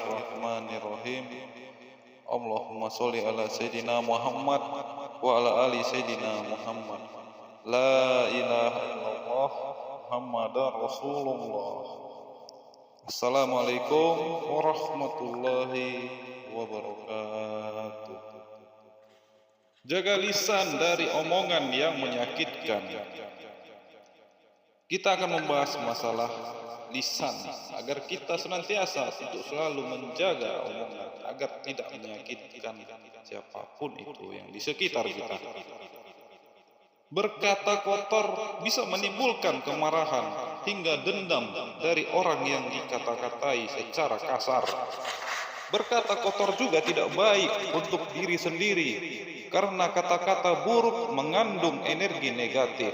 Bismillahirrahmanirrahim. Allahumma sholli ala Sayyidina Muhammad wa ala ali Sayyidina Muhammad. La ilaha illallah Muhammadar Rasulullah. Assalamualaikum warahmatullahi wabarakatuh. Jaga lisan dari omongan yang menyakitkan. Kita akan membahas masalah lisan agar kita senantiasa untuk selalu menjaga omongan agar tidak menyakitkan siapapun itu yang di sekitar kita. Berkata kotor bisa menimbulkan kemarahan hingga dendam dari orang yang dikata-katai secara kasar. Berkata kotor juga tidak baik untuk diri sendiri karena kata-kata buruk mengandung energi negatif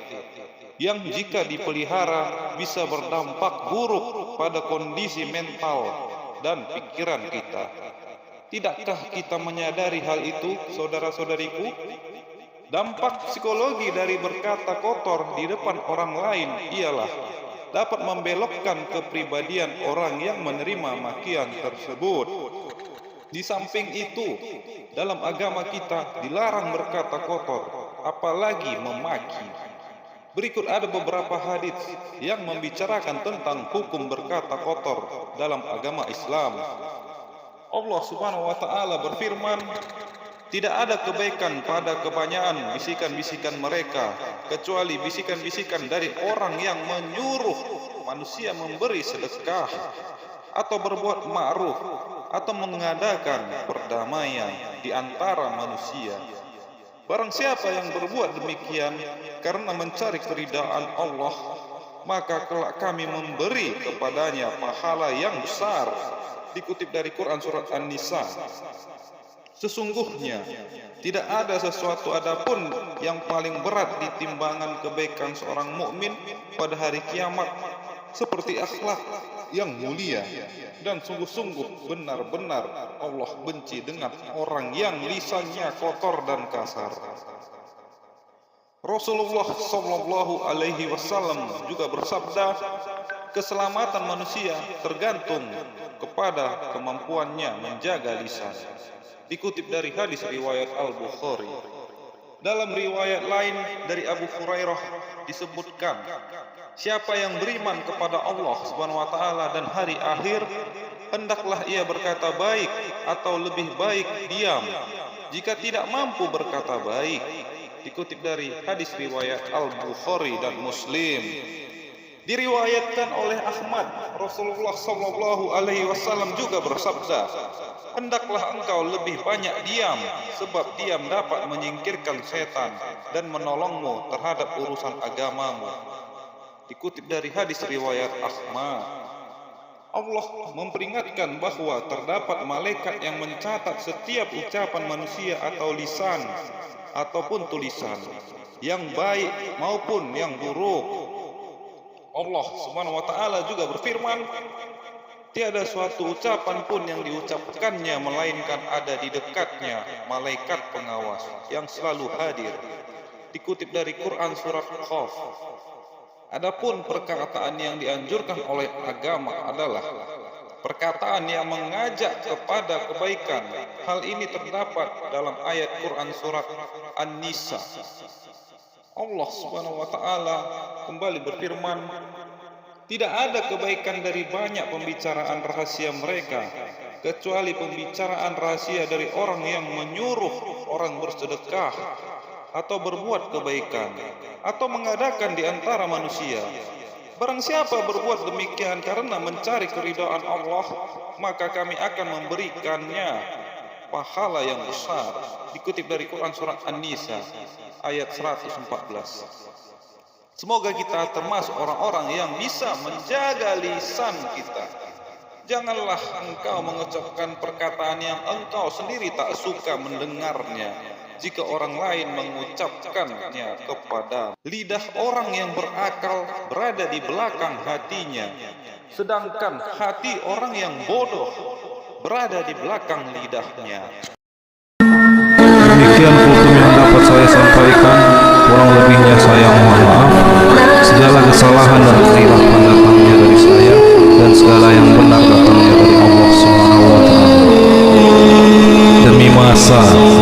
yang jika dipelihara bisa berdampak buruk pada kondisi mental dan pikiran kita. Tidakkah kita menyadari hal itu, saudara-saudariku? Dampak psikologi dari berkata kotor di depan orang lain ialah dapat membelokkan kepribadian orang yang menerima makian tersebut. Di samping itu, dalam agama kita dilarang berkata kotor, apalagi memaki. Berikut ada beberapa hadis yang membicarakan tentang hukum berkata kotor dalam agama Islam. Allah Subhanahu wa taala berfirman, "Tidak ada kebaikan pada kebanyakan bisikan-bisikan mereka kecuali bisikan-bisikan dari orang yang menyuruh manusia memberi sedekah atau berbuat ma'ruf atau mengadakan perdamaian di antara manusia. Barang siapa yang berbuat demikian karena mencari keridaan Allah, maka kelak kami memberi kepadanya pahala yang besar." Dikutip dari Quran surat An-Nisa. Sesungguhnya tidak ada sesuatu adapun yang paling berat di timbangan kebaikan seorang mukmin pada hari kiamat seperti akhlak yang mulia, dan sungguh-sungguh benar-benar Allah benci dengan orang yang lisannya kotor dan kasar. Rasulullah sallallahu alaihi wasallam juga bersabda, keselamatan manusia tergantung kepada kemampuannya menjaga lisan. Dikutip dari hadis riwayat Al-Bukhari. Dalam riwayat lain dari Abu Hurairah disebutkan, siapa yang beriman kepada Allah Subhanahu wa taala dan hari akhir, hendaklah ia berkata baik atau lebih baik diam jika tidak mampu berkata baik. Dikutip dari hadis riwayat Al-Bukhari dan Muslim. Diriwayatkan oleh Ahmad, Rasulullah sallallahu alaihi wasallam juga bersabda, hendaklah engkau lebih banyak diam, sebab diam dapat menyingkirkan setan dan menolongmu terhadap urusan agamamu. Dikutip dari hadis riwayat Ahmad. Allah memperingatkan bahwa terdapat malaikat yang mencatat setiap ucapan manusia atau lisan ataupun tulisan, yang baik maupun yang buruk. Allah Subhanahu wa taala juga berfirman, tiada suatu ucapan pun yang diucapkannya melainkan ada di dekatnya malaikat pengawas yang selalu hadir. Dikutip dari Quran surat Qaf. Adapun perkataan yang dianjurkan oleh agama adalah perkataan yang mengajak kepada kebaikan. Hal ini terdapat dalam ayat Quran surat An-Nisa. Allah Subhanahu wa taala kembali berfirman, tidak ada kebaikan dari banyak pembicaraan rahasia mereka kecuali pembicaraan rahasia dari orang yang menyuruh orang bersedekah atau berbuat kebaikan atau mengadakan di antara manusia. Barang siapa berbuat demikian karena mencari keridhaan Allah, maka kami akan memberikannya pahala yang besar. Dikutip dari Quran surat An-Nisa ayat 114. Semoga kita termasuk orang-orang yang bisa menjaga lisan kita. Janganlah engkau mengucapkan perkataan yang engkau sendiri tak suka mendengarnya jika orang lain mengucapkannya kepada. Lidah orang yang berakal berada di belakang hatinya, sedangkan hati orang yang bodoh berada di belakang lidahnya. Demikian hukum yang dapat saya sampaikan, kurang lebihnya saya mohon maaf. Segala kesalahan dan kehilafan datangnya dari saya, dan segala yang benar datangnya dari Allah Subhanahu wa Ta'ala.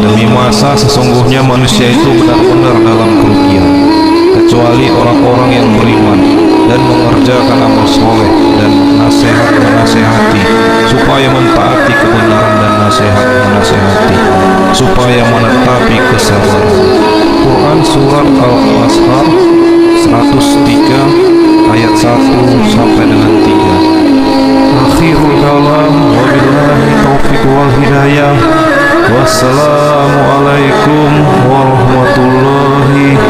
Demi masa sesungguhnya manusia itu benar-benar dalam kerugian, kecuali orang-orang yang beriman dan mengerjakan amal soleh dan nasihat menasehati, supaya mentaati kebenaran dan nasihat menasehati, supaya menetapi kesabaran. Quran Surat Al-Asr 103 ayat 1 sampai dengan 3. Akhirul kalam, wabillahi taufiq wal hidayah. Wassalamualaikum warahmatullahi